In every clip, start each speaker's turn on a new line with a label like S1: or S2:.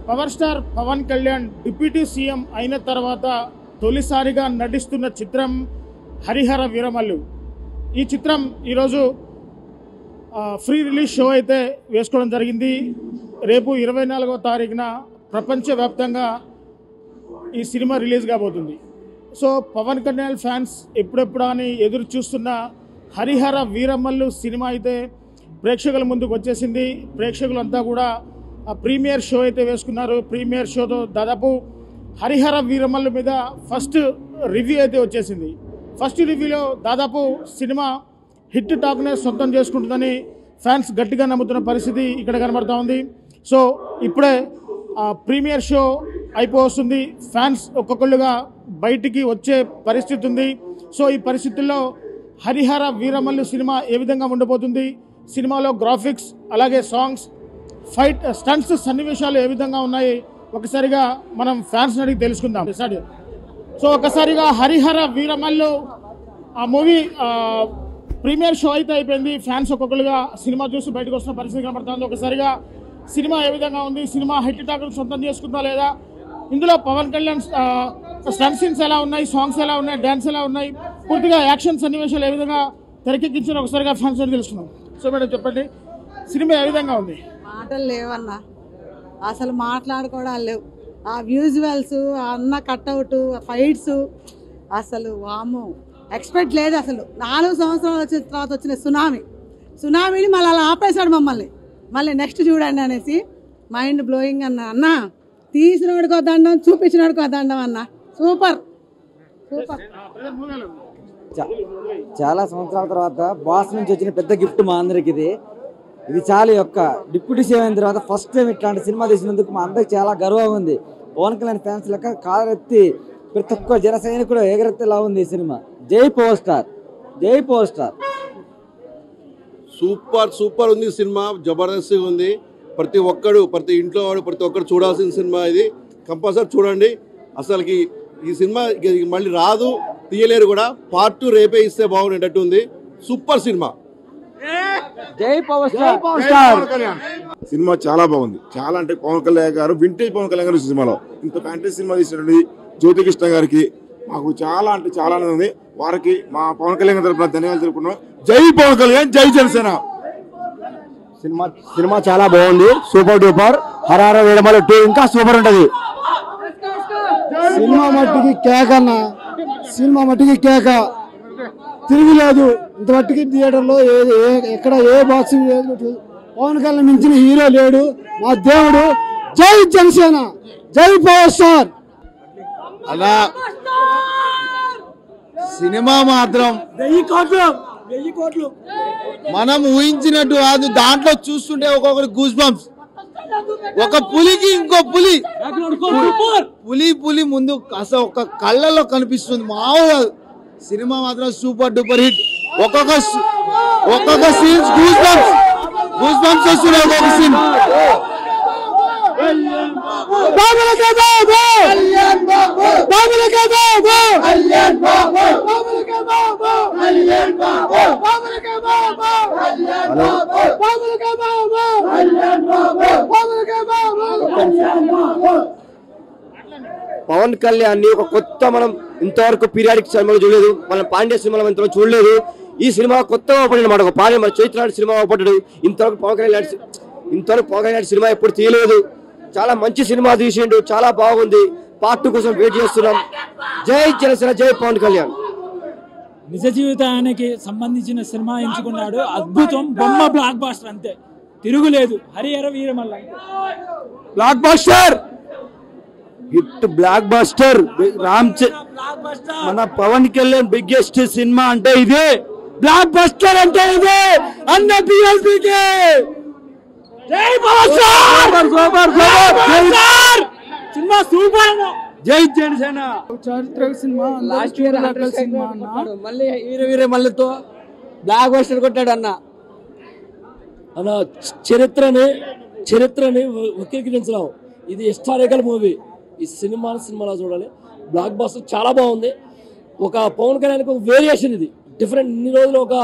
S1: Power star Pawan Kalyan deputy CM అయిన తర్వాత తొలిసారిగా నటిస్తున్న చిత్రం హరిహర వీరమల్లు. ఈ చిత్రం ఈరోజు ఫ్రీ రిలీజ్ షో అయితే వేసుకోవడం జరిగింది. రేపు 24వ తారీఖున ప్రపంచవ్యాప్తంగా ఈ సినిమా రిలీజ్ కాబోతుంది. సో పవన్ కళ్యాణ్ ఫ్యాన్స్ ఎప్పుడెప్పుడు అని ఎదురు చూస్తున్న హరిహర వీరమల్లు సినిమా అయితే ప్రేక్షకుల ముందుకు వచ్చేసింది. ప్రేక్షకులంతా కూడా ప్రీమియర్ షో అయితే వేసుకున్నారు. ప్రీమియర్ షోతో దాదాపు హరిహర వీరమల్లు మీద ఫస్ట్ రివ్యూ అయితే వచ్చేసింది. ఫస్ట్ రివ్యూలో దాదాపు సినిమా హిట్ టాక్నే సొంతం చేసుకుంటుందని ఫ్యాన్స్ గట్టిగా నమ్ముతున్న పరిస్థితి ఇక్కడ కనబడుతూ ఉంది. సో ఇప్పుడే ప్రీమియర్ షో అయిపోతుంది. ఫ్యాన్స్ ఒక్కొక్కళ్ళుగా బయటికి వచ్చే పరిస్థితి ఉంది. సో ఈ పరిస్థితుల్లో హరిహర వీరమల్లు సినిమా ఏ విధంగా ఉండబోతుంది, సినిమాలో గ్రాఫిక్స్ అలాగే సాంగ్స్ ఫైట్ స్టంట్స్ సన్నివేశాలు ఏ విధంగా ఉన్నాయి ఒకసారిగా మనం ఫ్యాన్స్ అడిగి తెలుసుకుందాం. సో ఒకసారిగా హరిహర వీరమల్లు ఆ మూవీ ప్రీమియర్ షో అయితే అయిపోయింది. ఫ్యాన్స్ ఒక్కొక్కరుగా సినిమా చూసి బయటకు వస్తున్న పరిస్థితి కనబడుతుంది. ఒకసారిగా సినిమా ఏ విధంగా ఉంది, సినిమా హిట్ టాక్ సొంతం చేసుకుందా లేదా, ఇందులో పవన్ కళ్యాణ్ స్టంట్ సీన్స్ ఎలా ఉన్నాయి, సాంగ్స్ ఎలా ఉన్నాయి, డ్యాన్స్ ఎలా ఉన్నాయి, పూర్తిగా యాక్షన్ సన్నివేశాలు ఏ విధంగా తెరకెక్కించారో ఒకసారిగా ఫ్యాన్స్ అని తెలుసుకుందాం. సో మేడం చెప్పండి, సినిమా ఏ విధంగా ఉంది?
S2: మాటలు లేవన్నా, అసలు మాట్లాడుకోవడాలు లేవు. ఆ విజువల్స్, అన్న కట్అవుట్, ఫైట్స్ అసలు వాము ఎక్స్పెక్ట్ లేదు. అసలు 4 సంవత్సరాలు వచ్చిన తర్వాత వచ్చిన సునామీని మళ్ళీ అలా ఆపేశాడు మమ్మల్ని. మళ్ళీ నెక్స్ట్ చూడండి అనేసి మైండ్ బ్లోయింగ్ అన్న తీసినోడికో దండం, చూపించినోడికో దండం అన్న. Super super.
S3: చాలా సంవత్సరాల తర్వాత బాస్ నుంచి వచ్చిన పెద్ద గిఫ్ట్ మా అందరికి ఇది చాలా యొక్క డిప్యూటీ సీఎం అయిన తర్వాత ఫస్ట్ టైం ఇట్లాంటి సినిమా తీసినందుకు మా అందరికి చాలా గర్వంగా ఉంది. పవన్ కళ్యాణ్ ఫ్యాన్స్ లెక్క కారెత్తి ప్రతి ఒక్క జన సైనికుడు ఎగరెత్తేలా ఉంది ఈ సినిమా. జై పవర్ స్టార్, జై పవర్ స్టార్.
S4: సూపర్ ఉంది సినిమా, జబర్దస్త్గా ఉంది. ప్రతి ఇంట్లో వాడు ప్రతి ఒక్కరు చూడాల్సిన సినిమా ఇది. కంపల్సరీ చూడండి. అసలుకి ఈ సినిమా మళ్ళీ రాదు, తీయలేరు కూడా. పార్ట్ 2 రేపే ఇస్తే బాగుండేటట్టు ఉంది. Super cinema.
S3: జై పవర్ స్టార్.
S5: సినిమా చాలా బాగుంది. చాలా అంటే పవన్ కళ్యాణ్ గారు వింటేజ్ పవన్ కళ్యాణ్ గారు సినిమాలో ఇంత ఫ్యాంటసీ సినిమా తీసినటువంటి జ్యోతికృష్ణ గారికి మాకు చాలా అంటే చాలా ఆనందం ఉంది. వారికి మా పవన్ కళ్యాణ్ తరపున ధన్యవాదాలు తెలుపుకున్నాం. జై పవన్ కళ్యాణ్, జై జనసేన.
S3: సినిమా చాలా బాగుంది, సూపర్ డూపర్. హరిహర వీరమల్లు 2 ఇంకా సూపర్ ఉంటది. సినిమా మట్టికి కేక అన్న, సినిమా మట్టికి కేక, తిరిగిలేదు. ఇంత మట్టికి థియేటర్లో ఎక్కడ ఏ బాక్సింగ్ లేదు. పవన్ కళ్యాణ్ మించిన హీరో లేడు. మా దేవుడు. జై జనసేన, జై పవర్ స్టార్.
S4: అలా సినిమా మాత్రం
S3: 1000 కోట్లు
S4: మనం ఊహించినట్టు కాదు. దాంట్లో చూస్తుంటే ఒక్కొక్కటి గూస్ బంప్స్. ఒక పులికి ఇంకో పులి ముందు అసలు ఒక కళ్ళల్లో కనిపిస్తుంది. మామూలు సినిమా మాత్రం సూపర్ డూపర్ హిట్. ఒక్కొక్క సీన్స్ గూస్ బంప్స్ వస్తున్నాయి. ఒక్కొక్క సీన్
S3: పవన్ కళ్యాణ్ ని ఒక కొత్త మనం ఇంతవరకు పీరియాడిక్ సినిమాలో చూడలేదు. మనం పాండ్య సినిమాలో ఇంతవరకు చూడలేదు. ఈ సినిమా కొత్తగా పడిన మాట. ఒక పాండ్య మన చైత్ర సినిమా పడ్డాడు. ఇంతవరకు పవన్ కళ్యాణ్ సినిమా ఎప్పుడు తీయలేదు. చాలా మంచి సినిమా తీసిండు, చాలా బాగుంది. పార్ట్ 2 కోసం వెయిట్ చేస్తున్నాం. జై జనసేన, జై పవన్ కళ్యాణ్.
S6: నిజ జీవితానికి సంబంధించిన సినిమా ఎంచుకున్నాడు. అద్భుతం, బొమ్మ, బ్లాక్ బాస్టర్, అంతే, తిరుగులేదు. Harihara Veeramallu
S3: blockbuster hit, blockbuster. మన పవన్ కళ్యాణ్ బిగ్గెస్ట్ సినిమా అంటే ఇదే. బ్లాక్ బాస్టర్ అంటే ఇదే అన్న పిఎల్పీకి. జై పవర్ స్టార్.
S6: Cinema super.
S3: జై జనసేన.
S6: చారిత్రక సినిమా. లాస్ట్ ఇయర్ సినిమా
S3: మళ్ళీ హీరో వీరమల్లుతో బ్లాక్ బాస్టర్ కొట్టాడు అన్న.
S7: చరిత్రని వక్రీకరించడం. ఇది హిస్టారికల్ మూవీ. ఈ సినిమాలో చూడాలి. బ్లాక్ బాస్టర్ చాలా బాగుంది. ఒక పవన్ కళ్యాణ్కి ఒక వేరియేషన్, ఇది డిఫరెంట్. ఇన్ని రోజులు ఒక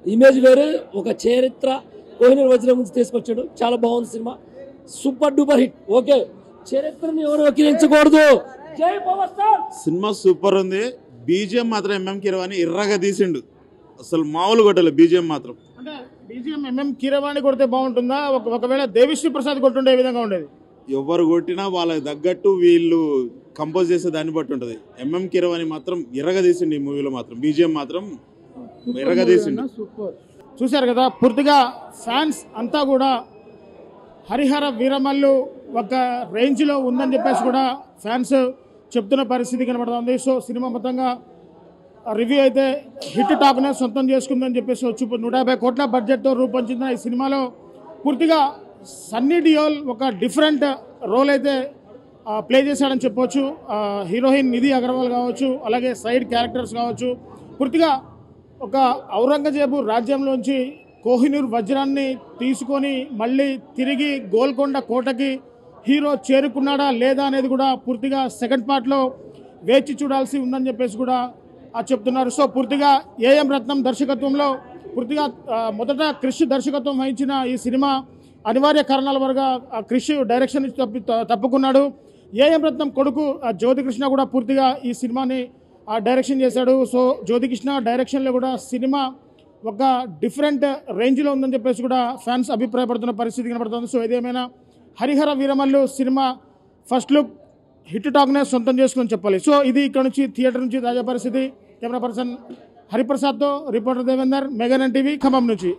S7: ఇమేజ్ వేరే, ఒక చరిత్ర కోహినూర్ వజ్రం నుంచి తీసుకొచ్చాడు. చాలా బాగుంది cinema, super duper hit. Okay, చరిత్రను ఎవరు వక్రించకూడదు. జై పవర్ స్టార్.
S8: సినిమా సూపర్ ఉంది. బీజిఎం మాత్రం ఎంఎం కీరవాణి ఎర్రగా తీసిండు, అసలు మామూలు కొట్టలే బీజిఎం మాత్రం.
S1: అంటే బీజిఎం ఎంఎం కీరవాణి కొడితే బాగుంటుందా, ఒకవేళ దేవిశ్రీ ప్రసాద్ కొట్టుండే ఏ విధంగా ఉండేది?
S8: ఎవరు కొట్టినా వాళ్ళకి తగ్గట్టు వీళ్ళు కంపోజ్ చేసే దాన్ని బట్టి ఉంటుంది. ఎంఎం కీరవాణి మాత్రం ఎర్రగా తీసిండు ఈ మూవీలో, మాత్రం బీజిఎం మాత్రం ఎర్రగా తీసిండు.
S1: చూశారు కదా, పూర్తిగా ఫ్యాన్స్ అంతా కూడా హరిహర వీరమల్లు ఒక రేంజ్లో ఉందని చెప్పేసి కూడా ఫ్యాన్స్ చెప్తున్న పరిస్థితి కనబడుతుంది. సో సినిమా మొత్తంగా రివ్యూ అయితే హిట్ టాక్నే సొంతం చేసుకుందని చెప్పేసి వచ్చి 150 కోట్ల బడ్జెట్తో రూపొందించిన ఈ సినిమాలో పూర్తిగా సన్నీ డియోల్ ఒక డిఫరెంట్ రోల్ అయితే ప్లే చేశాడని చెప్పవచ్చు. హీరోయిన్ నిధి అగర్వాల్ కావచ్చు, అలాగే సైడ్ క్యారెక్టర్స్ కావచ్చు. పూర్తిగా ఒక ఔరంగజేబు రాజ్యంలోంచి కోహినూర్ వజ్రాన్ని తీసుకొని మళ్ళీ తిరిగి గోల్కొండ కోటకి హీరో చేరుకున్నాడా లేదా అనేది కూడా పూర్తిగా సెకండ్ పార్ట్లో వేచి చూడాల్సి ఉందని చెప్పేసి కూడా చెప్తున్నారు. సో పూర్తిగా ఏఎం రత్నం దర్శకత్వంలో పూర్తిగా మొదట క్రిష్ దర్శకత్వం వహించిన ఈ సినిమా అనివార్య కారణాల వరకు క్రిష్ డైరెక్షన్ తప్పుకున్నాడు. ఏఎం రత్నం కొడుకు జ్యోతికృష్ణ కూడా పూర్తిగా ఈ సినిమాని డైరెక్షన్ చేశాడు. సో జ్యోతికృష్ణ డైరెక్షన్లో కూడా సినిమా ఒక డిఫరెంట్ రేంజ్లో ఉందని చెప్పేసి కూడా ఫ్యాన్స్ అభిప్రాయపడుతున్న పరిస్థితి కనబడుతుంది. సో ఏదేమైనా Harihara Veeramallu cinema first look hit టాక్నే సొంతం చేసుకుని చెప్పాలి. సో ఇది ఇక్కడ నుంచి థియేటర్ నుంచి తాజా పరిస్థితి. కెమెరా పర్సన్ హరిప్రసాద్తో reporter Devender, mega nine TV, Khammam నుంచి.